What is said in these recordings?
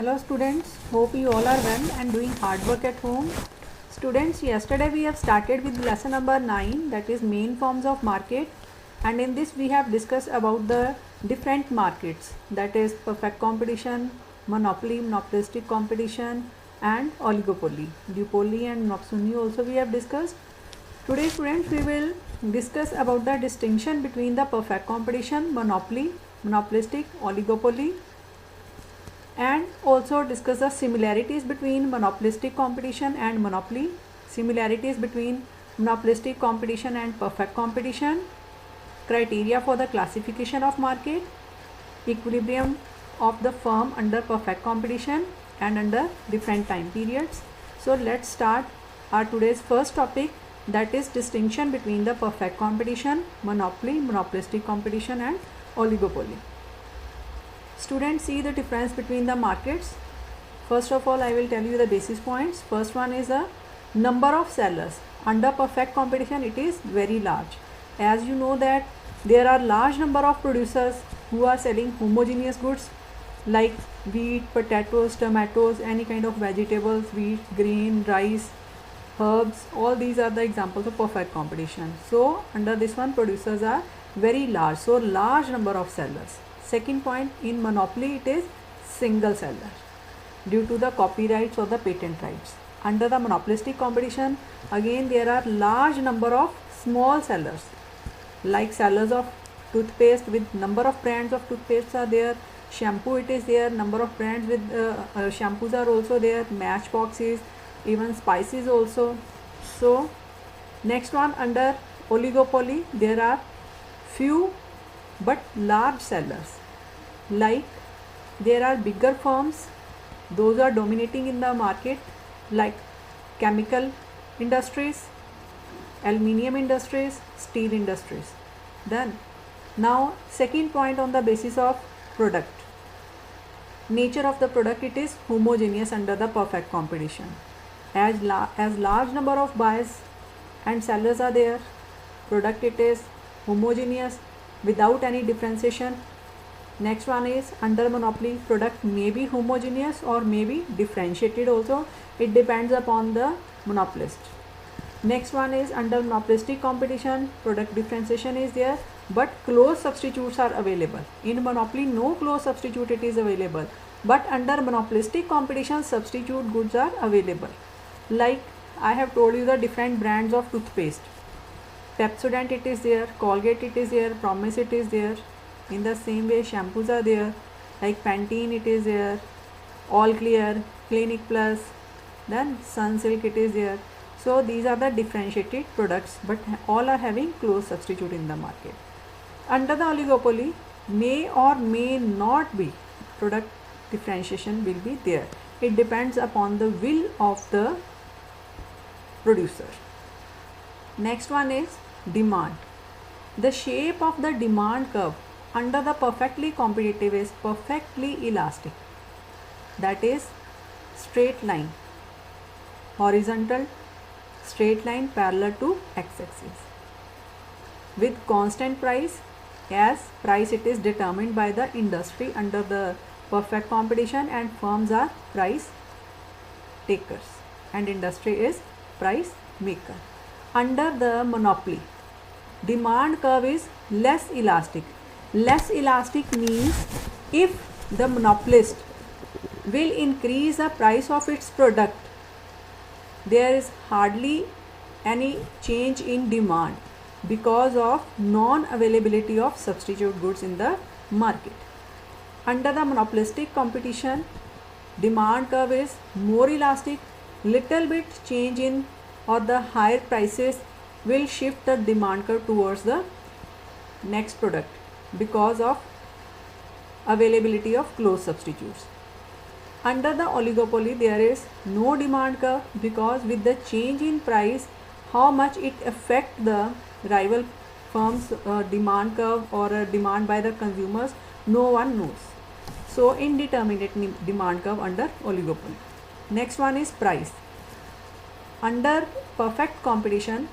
Hello students, hope you all are well and doing hard work at home. Students, yesterday we have started with lesson number 9, that is main forms of market, and in this we have discussed about the different markets, that is perfect competition, monopoly, monopolistic competition and oligopoly. Duopoly and monopsony also we have discussed. Today students, we will discuss about the distinction between the perfect competition, monopoly, monopolistic, oligopoly, and also discuss the similarities between monopolistic competition and monopoly, similarities between monopolistic competition and perfect competition, criteria for the classification of market, equilibrium of the firm under perfect competition and under different time periods. So let's start our today's first topic, that is distinction between the perfect competition, monopoly, monopolistic competition and oligopoly. Students, see the difference between the markets. First of all, I will tell you the basis points. First one is the number of sellers. Under perfect competition, it is very large. As you know that there are large number of producers who are selling homogeneous goods like wheat, potatoes, tomatoes, any kind of vegetables, wheat, grain, rice, herbs. All these are the examples of perfect competition. So under this one, producers are very large. So large number of sellers. Second point, in monopoly it is single seller due to the copyrights or the patent rights. Under the monopolistic competition, again there are large number of small sellers, like sellers of toothpaste with number of brands of toothpaste are there, shampoo it is there, number of brands with shampoos are also there, matchboxes, even spices also. So next one, under oligopoly there are few but large sellers, like there are bigger firms, those are dominating in the market, like chemical industries, aluminium industries, steel industries. Then now second point, on the basis of product, nature of the product, it is homogeneous under the perfect competition. As large number of buyers and sellers are there, product it is homogeneous without any differentiation. Next one is under monopoly, product may be homogeneous or may be differentiated also, it depends upon the monopolist. Next one is under monopolistic competition, product differentiation is there but close substitutes are available. In monopoly no close substitute it is available, but under monopolistic competition substitute goods are available. Like I have told you the different brands of toothpaste. Pepsodent it is there, Colgate it is there, Promise it is there. In the same way shampoos are there, like Pantene it is there, All Clear, Clinic Plus, then Sunsilk it is there. So these are the differentiated products, but all are having close substitute in the market. Under the oligopoly, may or may not be product differentiation will be there. It depends upon the will of the producer. Next one is demand. The shape of the demand curve under the perfectly competitive is perfectly elastic, that is straight line, horizontal, straight line parallel to x-axis, with constant price, as price it is determined by the industry under the perfect competition and firms are price takers and industry is price maker. Under the monopoly, demand curve is less elastic. Less elastic means if the monopolist will increase the price of its product, there is hardly any change in demand because of non-availability of substitute goods in the market. Under the monopolistic competition, demand curve is more elastic. Little bit change in or the higher prices will shift the demand curve towards the next product because of availability of close substitutes. Under the oligopoly, there is no demand curve because with the change in price, how much it affect the rival firms demand curve or demand by the consumers, no one knows. So indeterminate demand curve under oligopoly. Next one is price. Under perfect competition,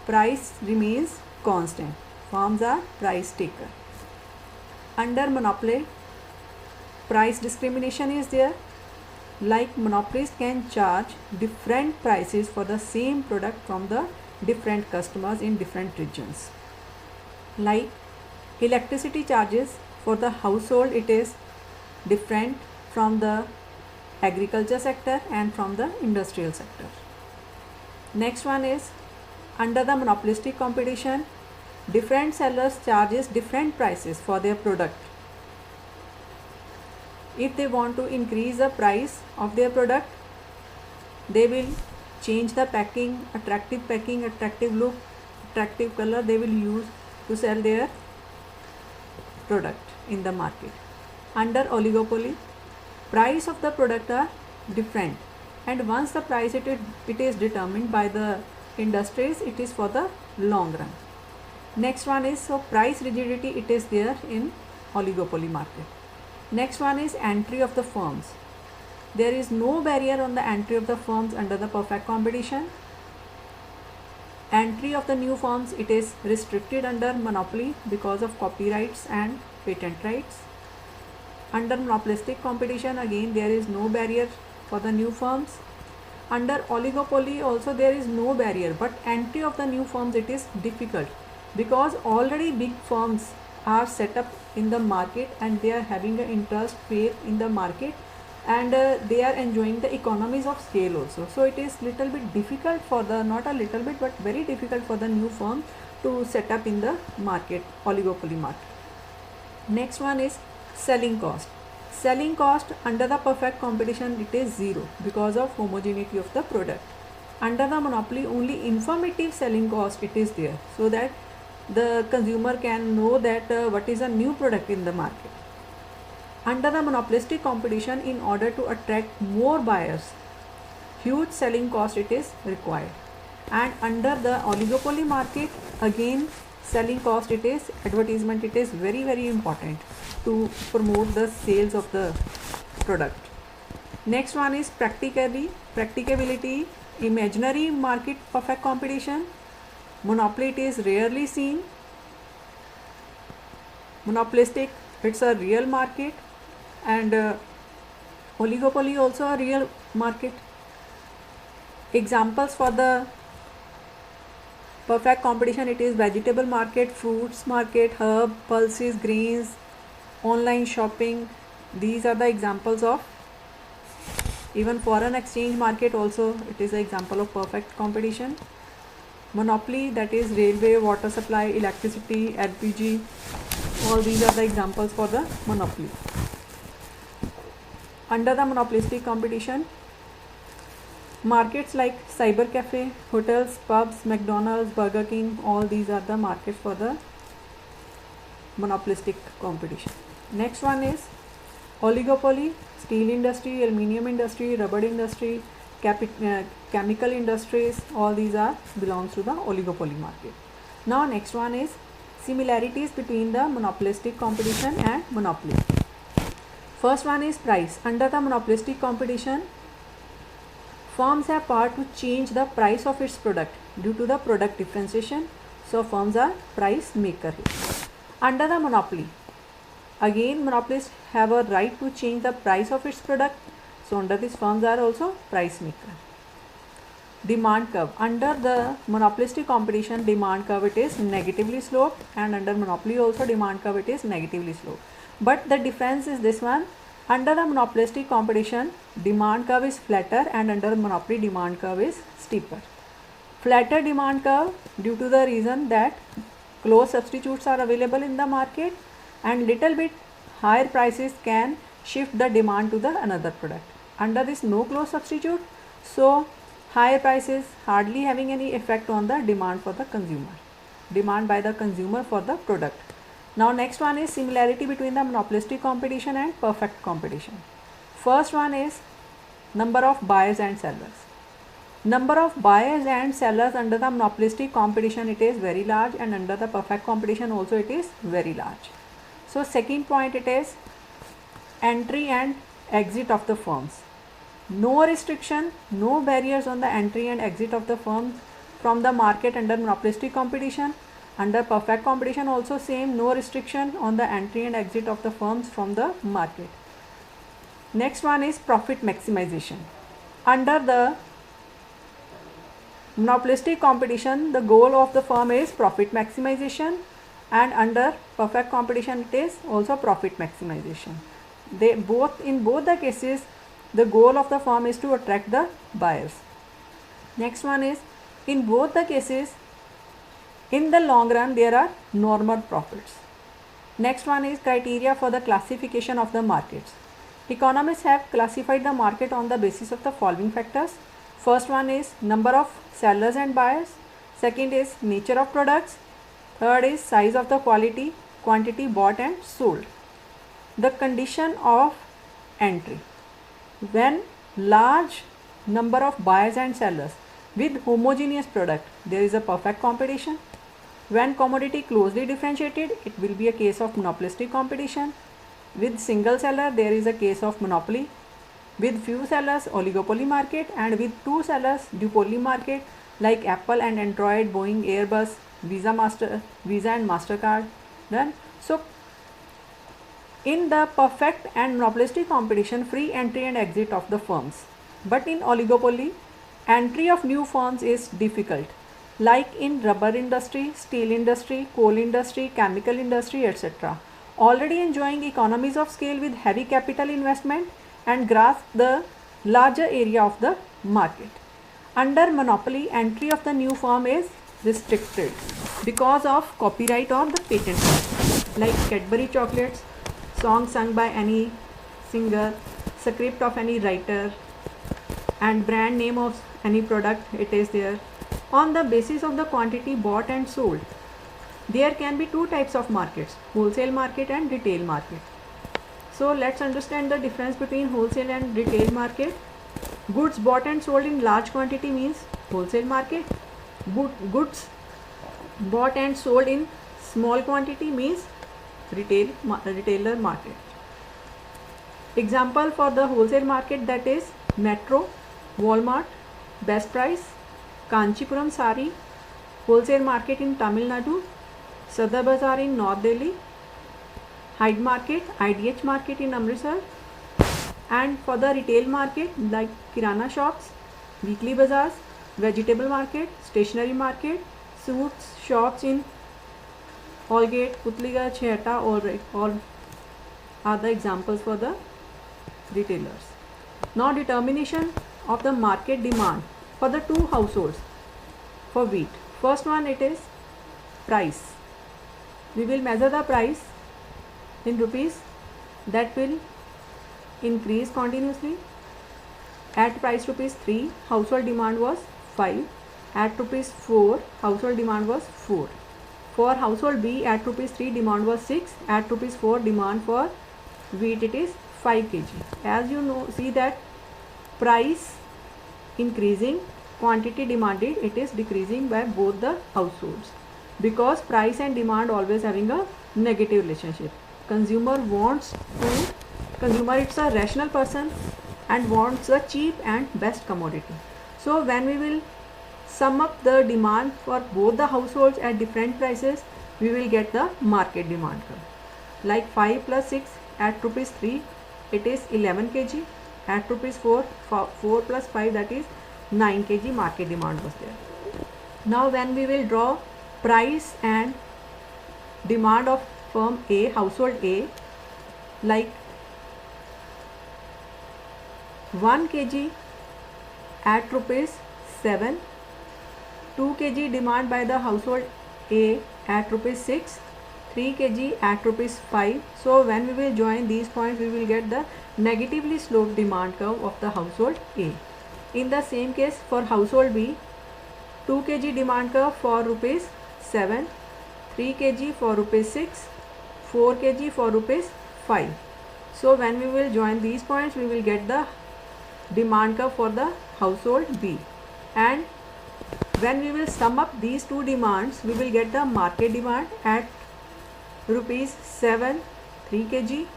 price remains constant. Firms are price taker. Under monopoly, price discrimination is there. Like monopolists can charge different prices for the same product from the different customers in different regions. Like electricity charges for the household, it is different from the agriculture sector and from the industrial sector. Next one is, under the monopolistic competition, different sellers charges different prices for their product. If they want to increase the price of their product, they will change the packing, attractive look, attractive color they will use to sell their product in the market. Under oligopoly, price of the product are different, and once the price it is determined by the industries, it is for the long run. Next one is, so price rigidity, it is there in oligopoly market. Next one is entry of the firms. There is no barrier on the entry of the firms under the perfect competition. Entry of the new firms, it is restricted under monopoly because of copyrights and patent rights. Under monopolistic competition, again there is no barrier for the new firms. Under oligopoly also there is no barrier, but entry of the new firms, it is difficult because already big firms are set up in the market and they are having an interest faith in the market, and they are enjoying the economies of scale also. So it is little bit difficult for the, not a little bit but very difficult for the new firm to set up in the market, oligopoly market. Next one is selling cost. Selling cost under the perfect competition, it is zero because of homogeneity of the product. Under the monopoly, only informative selling cost it is there, so that the consumer can know that what is a new product in the market. Under the monopolistic competition, in order to attract more buyers, huge selling cost it is required. And under the oligopoly market, again selling cost it is, advertisement it is very important to promote the sales of the product. Next one is practicability. Imaginary market perfect competition. Monopoly, it is rarely seen. Monopolistic, it's a real market, and oligopoly also a real market. Examples for the perfect competition, it is vegetable market, fruits market, herb, pulses, grains, online shopping. These are the examples of. Even foreign exchange market also, it is an example of perfect competition. Monopoly, that is railway, water supply, electricity, LPG, all these are the examples for the monopoly. Under the monopolistic competition, markets like cyber cafe, hotels, pubs, McDonald's, Burger King, all these are the markets for the monopolistic competition. Next one is oligopoly. Steel industry, aluminium industry, rubber industry, chemical industries, all these are belongs to the oligopoly market. Now next one is similarities between the monopolistic competition and monopoly. First one is price. Under the monopolistic competition, firms have power to change the price of its product due to the product differentiation. So firms are price maker here. Under the monopoly, again monopolists have a right to change the price of its product. So under this, firms are also price maker. Demand curve. Under the monopolistic competition, demand curve it is negatively sloped, and under monopoly also demand curve it is negatively sloped. But the difference is this one. Under the monopolistic competition, demand curve is flatter, and under monopoly demand curve is steeper. Flatter demand curve due to the reason that close substitutes are available in the market, and little bit higher prices can shift the demand to the another product. Under this no close substitute, so higher prices hardly having any effect on the demand for the consumer, demand by the consumer for the product. Now next one is similarity between the monopolistic competition and perfect competition. First one is number of buyers and sellers. Number of buyers and sellers under the monopolistic competition it is very large, and under the perfect competition also it is very large. So second point, it is entry and exit of the firms. No restriction, no barriers on the entry and exit of the firms from the market under monopolistic competition. Under perfect competition also same, no restriction on the entry and exit of the firms from the market. Next one is profit maximization. Under the monopolistic competition, the goal of the firm is profit maximization, and under perfect competition it is also profit maximization. In both the cases the goal of the firm is to attract the buyers. Next one is, in both the cases in the long run there are normal profits. Next one is criteria for the classification of the markets. Economists have classified the market on the basis of the following factors. First one is number of sellers and buyers. Second is nature of products. Third is size of the quantity bought and sold. The condition of entry. When large number of buyers and sellers with homogeneous product, there is a perfect competition. When commodity closely differentiated, it will be a case of monopolistic competition. With single seller, there is a case of monopoly. With few sellers, oligopoly market, and with two sellers, duopoly market, like Apple and Android, Boeing, Airbus, Visa and Mastercard. Then, so in the perfect and monopolistic competition, free entry and exit of the firms. But in oligopoly, entry of new firms is difficult, like in rubber industry, steel industry, coal industry, chemical industry, etc. Already enjoying economies of scale with heavy capital investment and grasp the larger area of the market. Under monopoly, entry of the new firm is restricted because of copyright or the patent right, like Cadbury chocolates, song sung by any singer, script of any writer, and brand name of any product, it is there. On the basis of the quantity bought and sold, there can be two types of markets, wholesale market and retail market. So let's understand the difference between wholesale and retail market. Goods bought and sold in large quantity means wholesale market. Goods bought and sold in small quantity means retailer market. Example for the wholesale market, that is Metro, Walmart, Best Price, Kanchipuram Sari, wholesale market in Tamil Nadu, Sadar Bazaar in North Delhi, Hyde Market, IDH Market in Amritsar. And for the retail market, like Kirana shops, weekly bazaars, vegetable market, stationery market, suits shops in Holgate, Putligarh, Chehta, all are the examples for the retailers. Now determination of the market demand for the two households for wheat. First one, it is price. We will measure the price in rupees, that will increase continuously. At price rupees 3, household demand was 5. At rupees 4, household demand was 4. For household B, at rupees 3 demand was 6. At rupees 4 demand for wheat, it is 5 kg. As you know, see that price increasing, quantity demanded, it is decreasing by both the households, because price and demand always having a negative relationship. Consumer it's a rational person and wants a cheap and best commodity. So when we will sum up the demand for both the households at different prices, we will get the market demand curve. Like 5 plus 6 at rupees 3, it is 11 kg. At rupees 4 plus 5, that is 9 kg market demand was there. Now when we will draw price and demand of firm A, household A, like 1 kg at rupees 7, 2 kg demand by the household A at rupees 6, 3 kg at rupees 5. So when we will join these points, we will get the negatively sloped demand curve of the household A. In the same case for household B, 2 kg demand curve for rupees 7, 3 kg for rupees 6, 4 kg for rupees 5. So when we will join these points, we will get the demand curve for the household B. And when we will sum up these two demands, we will get the market demand at rupees 7, 3 kg,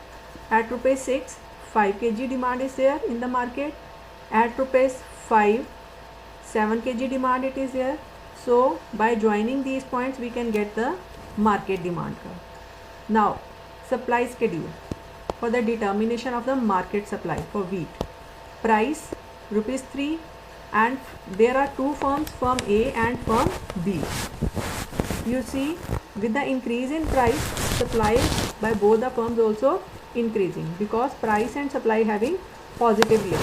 at rupees 6, 5 kg demand is there in the market, at rupees 5, 7 kg demand it is there. So by joining these points, we can get the market demand curve. Now supply schedule. for the determination of the market supply for wheat. Price rupees 3, and there are two firms, firm A and firm B. You see, with the increase in price, supply by both the firms also increasing, because price and supply having positive link.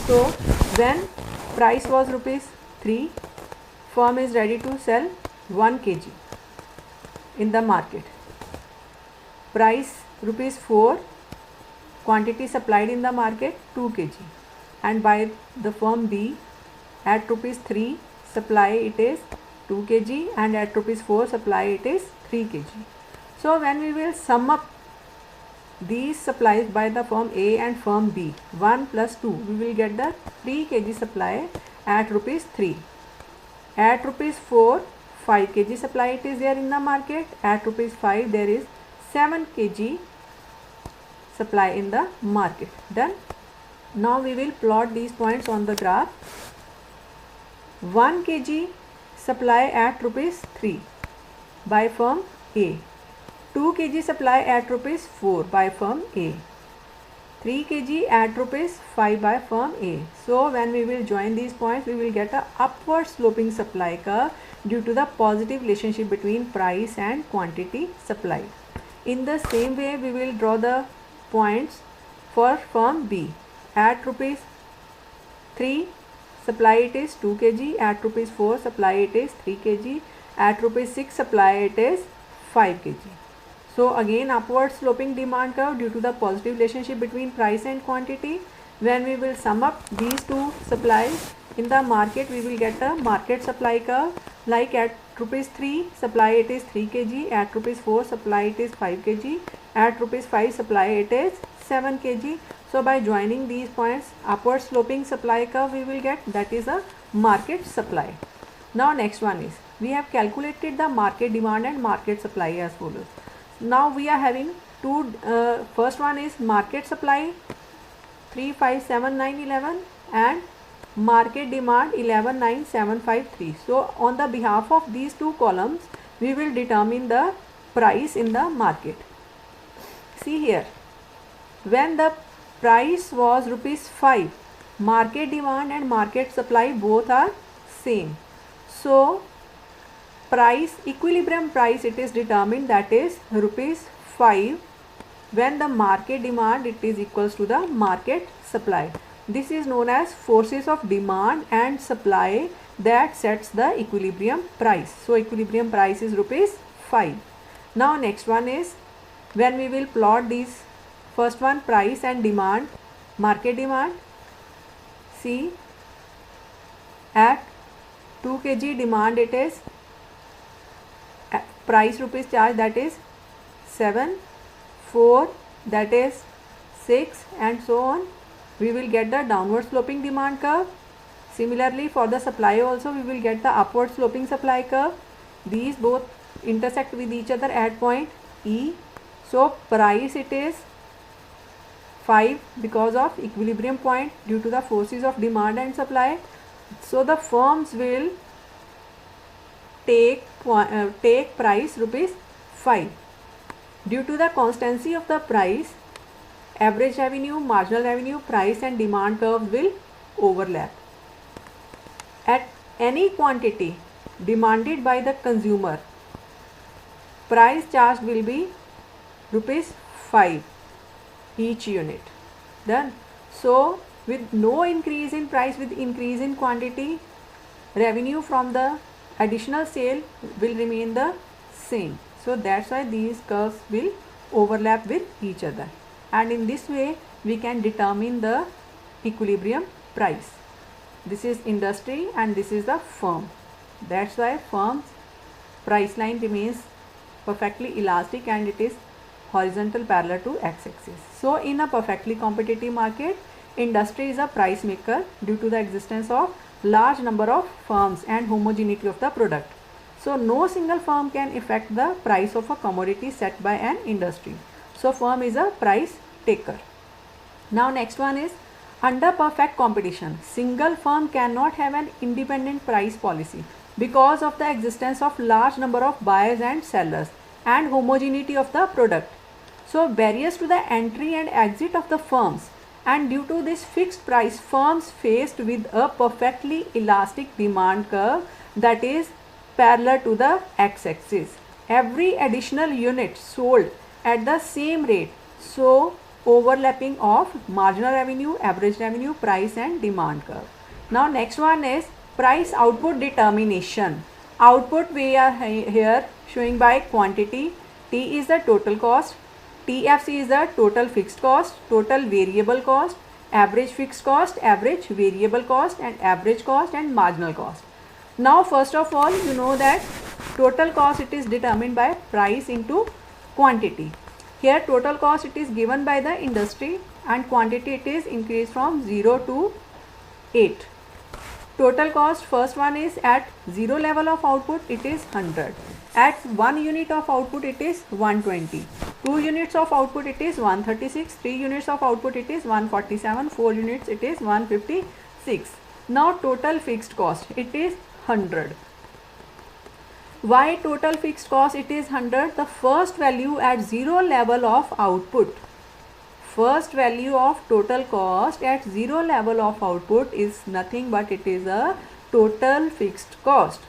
So when price was rupees 3, firm is ready to sell 1 kg in the market. Price rupees 4, quantity supplied in the market 2 kg, and by the firm B at rupees 3 supply it is 2 kg, and at rupees 4 supply it is 3 kg. So when we will sum up these supplies by the firm A and firm B, 1 plus 2, we will get the 3 kg supply at rupees 3. At rupees 4, 5 kg supply it is there in the market. At rupees 5 there is 7 kg supply in the market. Done. Now we will plot these points on the graph. 1 kg supply at rupees 3 by firm A. 2 kg supply at rupees 4 by firm A. 3 kg at rupees 5 by firm A. So when we will join these points, we will get a upward sloping supply curve due to the positive relationship between price and quantity supplied. In the same way, we will draw the points for firm B. At rupees 3 supply it is 2 kg, at rupees 4 supply it is 3 kg, at rupees 6 supply it is 5 kg. So again upward sloping demand curve due to the positive relationship between price and quantity. When we will sum up these two supplies in the market, we will get a market supply curve, like at rupees 3 supply it is 3 kg, at rupees 4 supply it is 5 kg, at rupees 5 supply it is 7 kg. So by joining these points, upward sloping supply curve we will get, that is a market supply. Now next one is, we have calculated the market demand and market supply as follows. Now we are having two, first one is market supply 3, 5, 7, 9, 11 and market demand 11, 9, 7, 5, 3. So on the behalf of these two columns, we will determine the price in the market. See here, when the price was rupees 5, market demand and market supply both are same. So price, equilibrium price, it is determined, that is rupees 5, when the market demand it is equals to the market supply. This is known as forces of demand and supply that sets the equilibrium price. So equilibrium price is rupees 5. Now next one is, when we will plot these, first one price and demand, market demand. See, at 2 kg demand it is price rupees charge, that is 7, 4 that is 6 and so on. We will get the downward sloping demand curve. Similarly for the supply also we will get the upward sloping supply curve. These both intersect with each other at point E. So price it is 5 because of equilibrium point due to the forces of demand and supply. So the firms will take price rupees 5. Due to the constancy of the price, average revenue, marginal revenue, price and demand curves will overlap. At any quantity demanded by the consumer, price charged will be rupees 5 each unit. Done. So with no increase in price, with increase in quantity, revenue from the additional sale will remain the same. So that's why these curves will overlap with each other, and in this way we can determine the equilibrium price. This is industry and this is the firm. That's why firm's price line remains perfectly elastic and it is horizontal parallel to x-axis. So in a perfectly competitive market, industry is a price maker due to the existence of large number of firms and homogeneity of the product. So no single firm can affect the price of a commodity set by an industry. So firm is a price taker. Now next one is, under perfect competition, single firm cannot have an independent price policy because of the existence of large number of buyers and sellers and homogeneity of the product. So barriers to the entry and exit of the firms, and due to this fixed price, firms faced with a perfectly elastic demand curve that is parallel to the x-axis. Every additional unit sold at the same rate, so overlapping of marginal revenue, average revenue, price and demand curve. Now next one is price output determination. Output we are here showing by quantity. T is the total cost, TFC is the total fixed cost, total variable cost, average fixed cost, average variable cost and average cost and marginal cost. Now first of all, you know that total cost, it is determined by price into quantity. Here total cost, it is given by the industry, and quantity it is increased from 0 to 8. Total cost, first one is at 0 level of output, it is 100. At 1 unit of output, it is 120. 2 units of output, it is 136. 3 units of output, it is 147. 4 units, it is 156. Now total fixed cost, it is 100. Why total fixed cost it is 100? The first value at 0 level of output. First value of total cost at 0 level of output is nothing but it is a total fixed cost.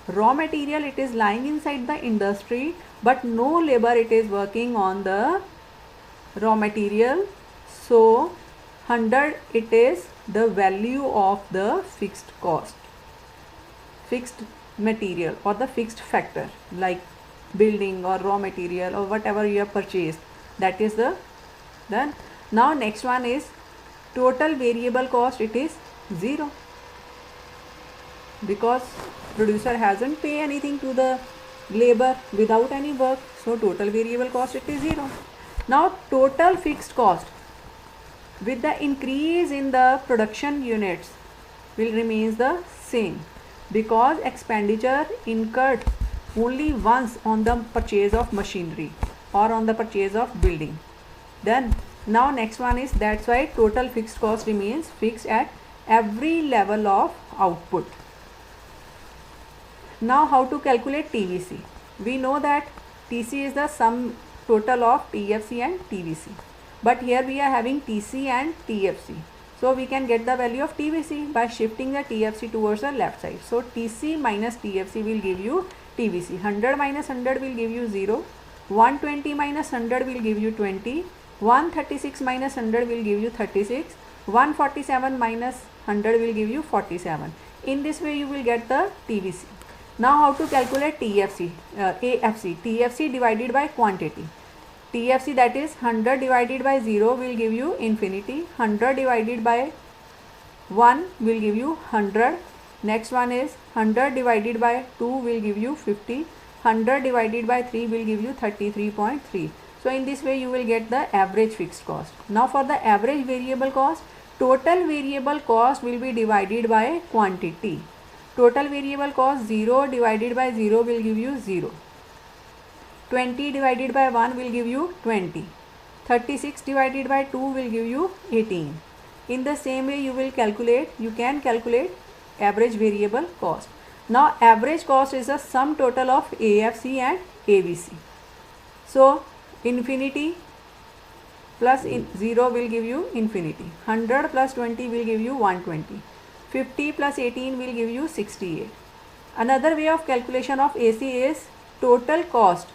Raw material, it is lying inside the industry, but no labor it is working on the raw material. So 100 it is the value of the fixed cost, fixed material or the fixed factor like building or raw material or whatever you have purchased, that is the then. Now next one is total variable cost, it is 0 because producer hasn't paid anything to the labor without any work, so total variable cost it is 0. Now total fixed cost with the increase in the production units will remains the same because expenditure incurred only once on the purchase of machinery or on the purchase of building. Then now next one is, that's why total fixed cost remains fixed at every level of output. Now how to calculate TVC? We know that TC is the sum total of TFC and TVC, but here we are having TC and TFC. So we can get the value of TVC by shifting the TFC towards the left side. So TC minus TFC will give you TVC. 100 minus 100 will give you 0. 120 minus 100 will give you 20. 136 minus 100 will give you 36. 147 minus 100 will give you 47. In this way you will get the TVC. Now how to calculate TFC, AFC, TFC divided by quantity. TFC, that is 100 divided by 0 will give you infinity. 100 divided by 1 will give you 100. Next one is 100 divided by 2 will give you 50. 100 divided by 3 will give you 33.3. So in this way you will get the average fixed cost. Now for the average variable cost, total variable cost will be divided by quantity. Total variable cost 0 divided by 0 will give you 0. 20 divided by 1 will give you 20. 36 divided by 2 will give you 18. In the same way you can calculate average variable cost. Now average cost is the sum total of AFC and AVC. So infinity plus 0 will give you infinity. 100 plus 20 will give you 120. 50 plus 18 will give you 68. Another way of calculation of AC is total cost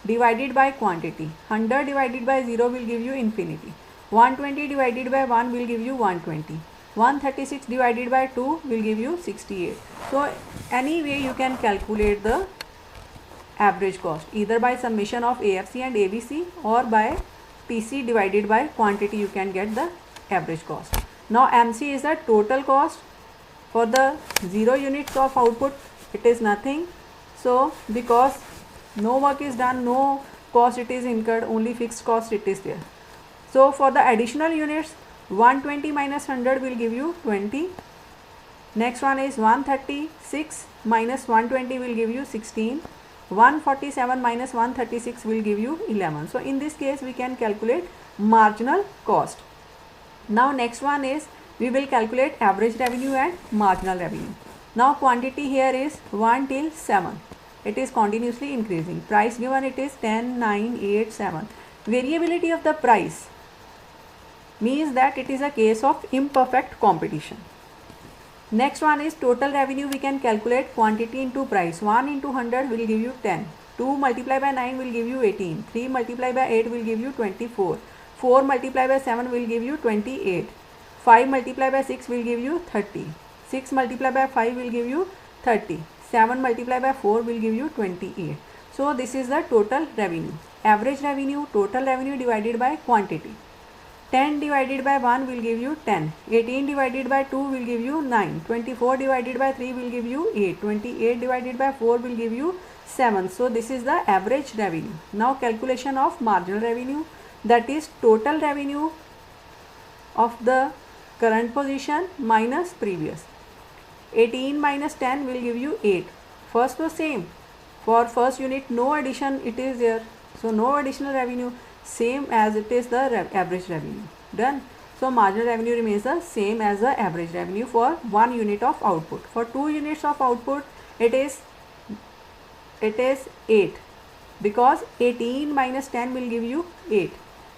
divided by quantity. 100 divided by 0 will give you infinity. 120 divided by 1 will give you 120. 136 divided by 2 will give you 68. So any way you can calculate the average cost, either by summation of AFC and AVC or by TC divided by quantity, you can get the average cost. Now MC is the total cost. For the 0 units of output it is nothing. So because no work is done, no cost it is incurred, only fixed cost it is there. So for the additional units, 120 minus 100 will give you 20. Next one is 136 minus 120 will give you 16. 147 minus 136 will give you 11. So in this case we can calculate marginal cost. Now next one is, we will calculate average revenue and marginal revenue. Now quantity here is 1 till 7. It is continuously increasing. Price given it is 10, 9, 8, 7. Variability of the price means that it is a case of imperfect competition. Next one is total revenue. We can calculate quantity into price. 1 into 100 will give you 10. 2 multiplied by 9 will give you 18. 3 multiplied by 8 will give you 24. 4 multiplied by 7 will give you 28. 5 multiplied by 6 will give you 30. 6 multiplied by 5 will give you 30. 7 multiplied by 4 will give you 28. So this is the total revenue. Average revenue, total revenue divided by quantity. 10 divided by 1 will give you 10. 18 divided by 2 will give you 9. 24 divided by 3 will give you 8. 28 divided by 4 will give you 7. So this is the average revenue. Now calculation of marginal revenue, that is total revenue of the current position minus previous. 18 minus 10 will give you 8. First was same. For first unit no addition it is there. So no additional revenue, same as it is the average revenue. Done. So marginal revenue remains the same as the average revenue for 1 unit of output. For 2 units of output it is 8, because 18 minus 10 will give you 8.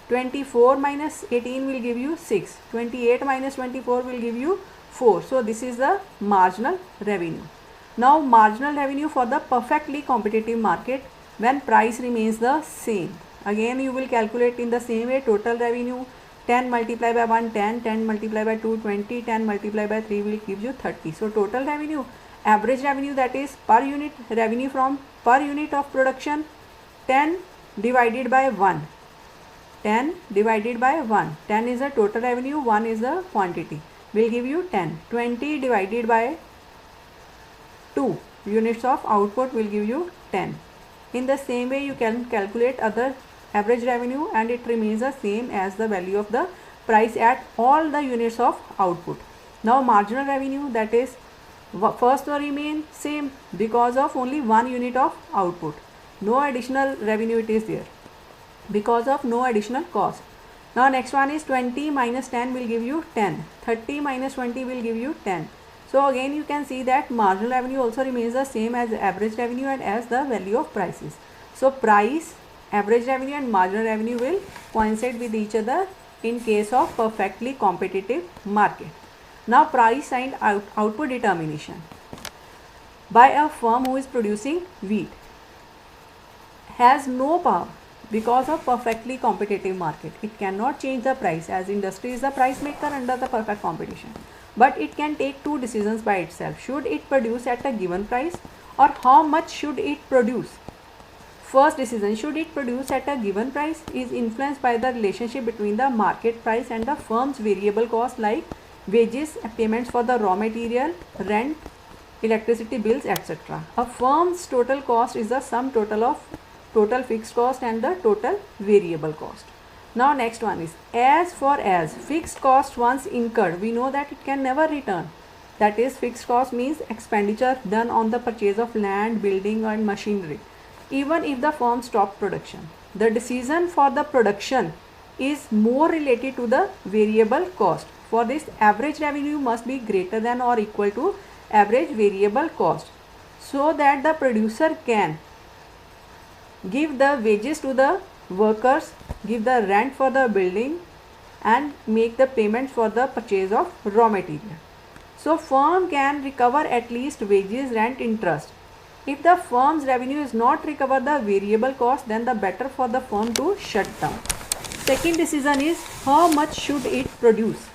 24 minus 18 will give you 6. 28 minus 24 will give you 4. So this is the marginal revenue. Now marginal revenue for the perfectly competitive market when price remains the same. Again you will calculate in the same way. Total revenue, 10 multiplied by 1 10, 10 multiplied by 2 20, 10 multiplied by 3 will give you 30. So total revenue, average revenue, that is per unit revenue from per unit of production, 10 divided by 1. 10 divided by 1. 10 is the total revenue, 1 is the quantity, will give you 10. 20 divided by 2 units of output will give you 10. In the same way you can calculate other average revenue and it remains the same as the value of the price at all the units of output. Now marginal revenue, that is first will remain same because of only 1 unit of output. No additional revenue it is there because of no additional cost. Now next one is 20 minus 10 will give you 10. 30 minus 20 will give you 10. So again you can see that marginal revenue also remains the same as average revenue and as the value of prices. So price, average revenue and marginal revenue will coincide with each other in case of perfectly competitive market. Now price and output determination by a firm who is producing wheat has no power because of perfectly competitive market. It cannot change the price as industry is the price maker under the perfect competition. But it can take 2 decisions by itself. Should it produce at a given price or how much should it produce? First decision, should it produce at a given price, is influenced by the relationship between the market price and the firm's variable cost like wages, payments for the raw material, rent, electricity bills, etc. A firm's total cost is the sum total of total fixed cost and the total variable cost. Now next one is, as for as fixed cost once incurred, we know that it can never return. That is, fixed cost means expenditure done on the purchase of land, building and machinery. Even if the firm stopped production, the decision for the production is more related to the variable cost. For this, average revenue must be greater than or equal to average variable cost, so that the producer can give the wages to the workers, give the rent for the building and make the payments for the purchase of raw material. So firm can recover at least wages, rent, interest. If the firm's revenue is not recover the variable cost, then the better for the firm to shut down. Second decision is how much should it produce.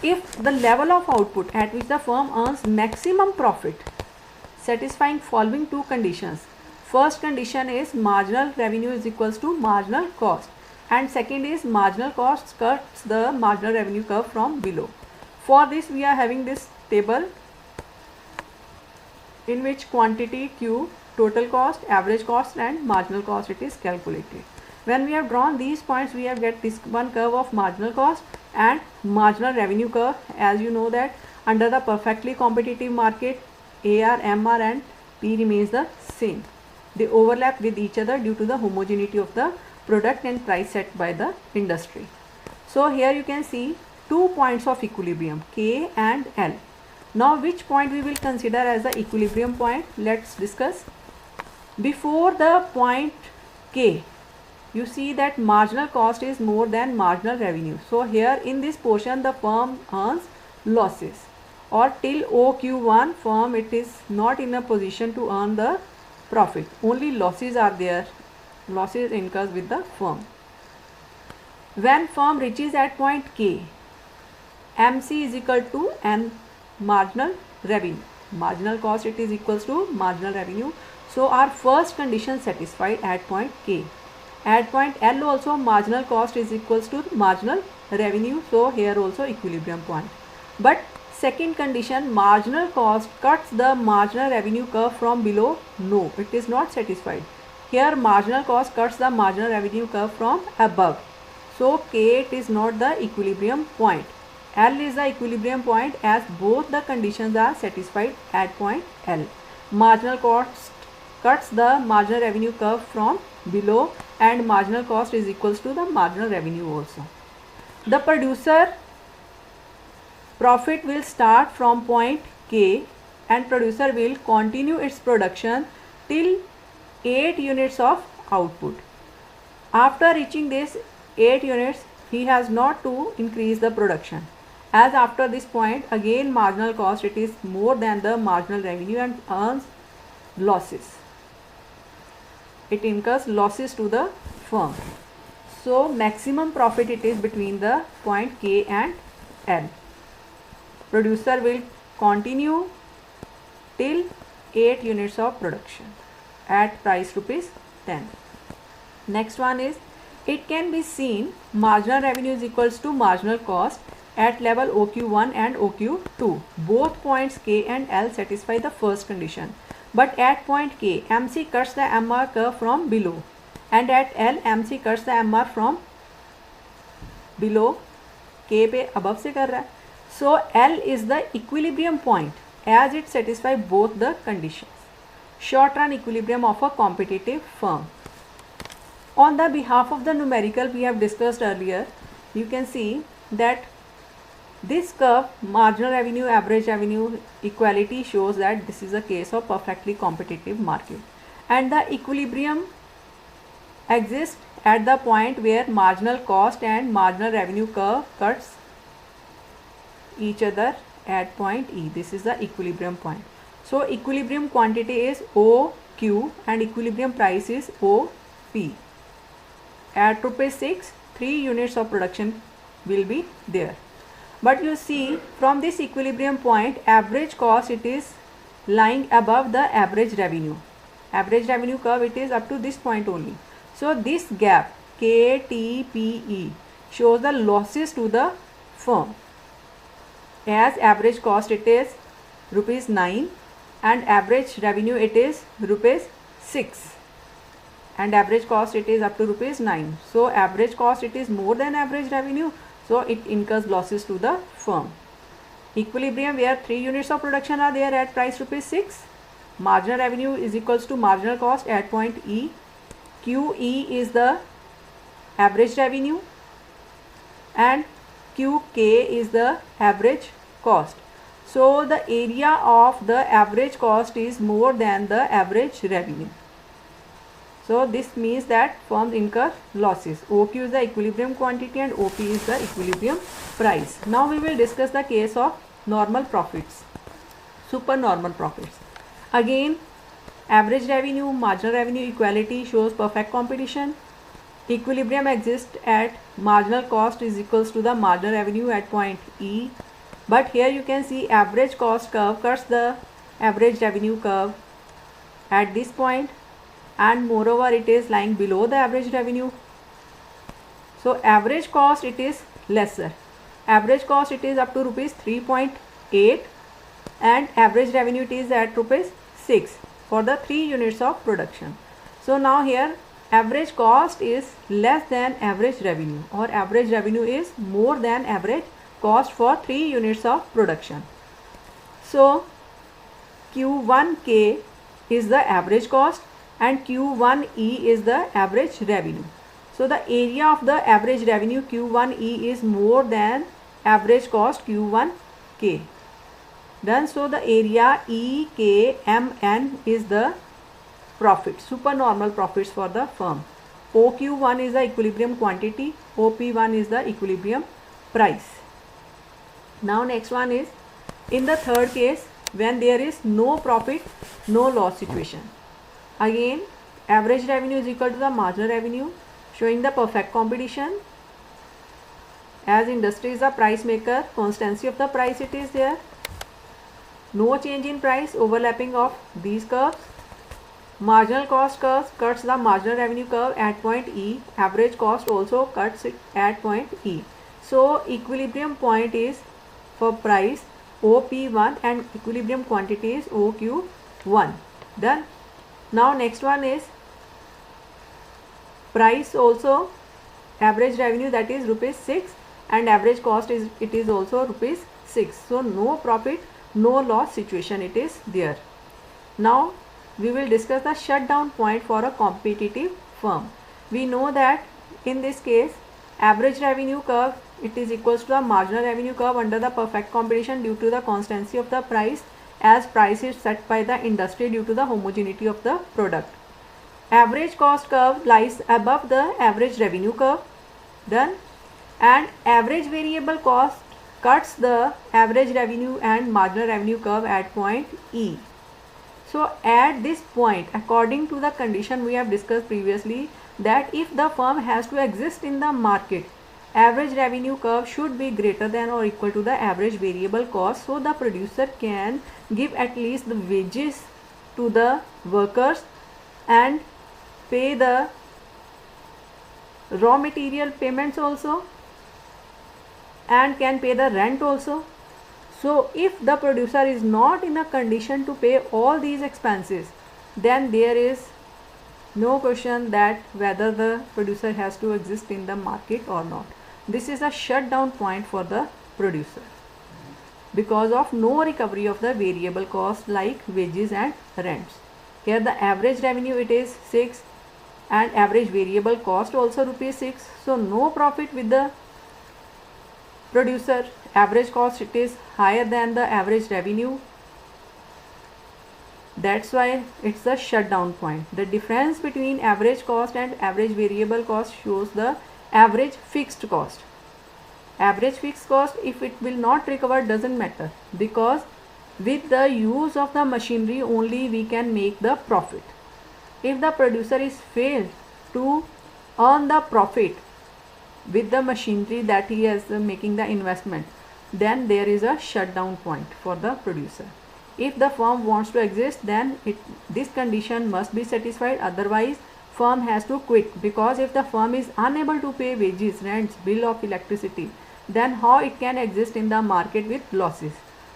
If the level of output at which the firm earns maximum profit satisfying following 2 conditions. First condition is marginal revenue is equals to marginal cost, and second is marginal cost cuts the marginal revenue curve from below. For this we are having this table in which quantity Q, total cost, average cost and marginal cost it is calculated. When we have drawn these points, we have get this one curve of marginal cost and marginal revenue curve. As you know that under the perfectly competitive market, AR, MR and P remains the same. They overlap with each other due to the homogeneity of the product and price set by the industry. So here you can see 2 points of equilibrium, K and L. Now which point we will consider as the equilibrium point? Let's discuss. Before the point K, you see that marginal cost is more than marginal revenue. So here in this portion the firm earns losses, or till OQ1 firm it is not in a position to earn the profit, only losses are there, losses incurs with the firm. When firm reaches at point K, MC is equal to N marginal revenue. Marginal cost it is equals to marginal revenue. So our first condition satisfied at point K. At point L also marginal cost is equals to marginal revenue. So here also equilibrium point. But second condition, marginal cost cuts the marginal revenue curve from below. No, it is not satisfied. Here marginal cost cuts the marginal revenue curve from above. So K it is not the equilibrium point. L is the equilibrium point as both the conditions are satisfied at point L. Marginal cost cuts the marginal revenue curve from below and marginal cost is equals to the marginal revenue also. The producer profit will start from point K and producer will continue its production till 8 units of output. After reaching this 8 units, he has not to increase the production, as after this point again marginal cost it is more than the marginal revenue and earns losses. It incurs losses to the firm. So maximum profit it is between the point K and L. Producer will continue till 8 units of production at price ₹10. Next one is, it can be seen marginal revenue is equals to marginal cost at level OQ1 and OQ2. Both points K and L satisfy the first condition. But at point K, MC cuts the MR curve from below, and at L, MC cuts the MR from below. K पे above से कर रहा है. So L is the equilibrium point as it satisfies both the conditions. Short run equilibrium of a competitive firm. On the behalf of the numerical we have discussed earlier, you can see that this curve, marginal revenue, average revenue equality, shows that this is a case of perfectly competitive market, and the equilibrium exists at the point where marginal cost and marginal revenue curve cuts each other at point E. This is the equilibrium point. So equilibrium quantity is OQ and equilibrium price is OP. At ₹6, 3 units of production will be there. But you see from this equilibrium point, average cost it is lying above the average revenue. Average revenue curve it is up to this point only. So this gap KTPE shows the losses to the firm, as average cost it is ₹9 and average revenue it is ₹6 and average cost it is up to ₹9. So average cost it is more than average revenue, so it incurs losses to the firm. Equilibrium where 3 units of production are there at price ₹6. Marginal revenue is equals to marginal cost at point E. QE is the average revenue and QK is the average cost. So the area of the average cost is more than the average revenue. So this means that firms incur losses. OQ is the equilibrium quantity and OP is the equilibrium price. Now we will discuss the case of normal profits, supernormal profits. Again, average revenue, marginal revenue equality shows perfect competition. Equilibrium exists at marginal cost is equals to the marginal revenue at point E. But here you can see average cost curve cuts the average revenue curve at this point, and moreover it is lying below the average revenue. So average cost it is lesser. Average cost it is up to ₹3.8 and average revenue it is at ₹6 for the 3 units of production. So now here average cost is less than average revenue, or average revenue is more than average cost for 3 units of production. So Q1K is the average cost and Q1E is the average revenue. So the area of the average revenue Q1E is more than average cost Q1K. Done. So the area EKMN is the profit, supernormal profits for the firm. OQ1 is the equilibrium quantity, OP1 is the equilibrium price. Now next one is, in the third case, when there is no profit, no loss situation. Again, average revenue is equal to the marginal revenue, showing the perfect competition. As industry is the price maker, constancy of the price it is there. No change in price, overlapping of these curves. Marginal cost curve cuts the marginal revenue curve at point E. Average cost also cuts it at point E. So equilibrium point is for price OP1 and equilibrium quantity is OQ1. Done. Now next one is price also, average revenue, that is rupees 6, and average cost is also rupees 6. So no profit, no loss situation it is there. Now we will discuss the shutdown point for a competitive firm. We know that in this case, average revenue curve, it is equals to the marginal revenue curve under the perfect competition due to the constancy of the price, as price is set by the industry due to the homogeneity of the product. Average cost curve lies above the average revenue curve. Done. And average variable cost cuts the average revenue and marginal revenue curve at point E. So at this point, according to the condition we have discussed previously, that if the firm has to exist in the market, average revenue curve should be greater than or equal to the average variable cost, so the producer can give at least the wages to the workers and pay the raw material payments also, and can pay the rent also. So if the producer is not in a condition to pay all these expenses, then there is no question that whether the producer has to exist in the market or not. This is a shutdown point for the producer because of no recovery of the variable cost like wages and rents. Here the average revenue it is 6 and average variable cost also rupees 6. So no profit with the producer. Average cost it is higher than the average revenue. That's why it's a shutdown point. The difference between average cost and average variable cost shows the average fixed cost. Average fixed cost, if it will not recover, doesn't matter, because with the use of the machinery only we can make the profit. If the producer is failed to earn the profit with the machinery that he is making the investment, then there is a shutdown point for the producer. If the firm wants to exist, then this condition must be satisfied, otherwise firm has to quit, because if the firm is unable to pay wages, rents, bill of electricity, then how it can exist in the market with losses.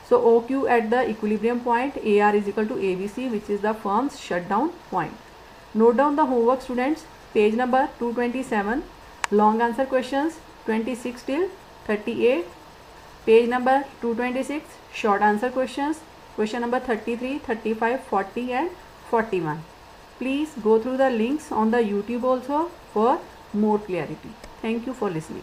So OQ at the equilibrium point, AR is equal to ABC, which is the firm's shutdown point. Note down the homework, students. Page number 227, long answer questions 26 till 38. Page number 226, short answer questions, question number 33, 35, 40 and 41. Please go through the links on the YouTube also for more clarity. Thank you for listening.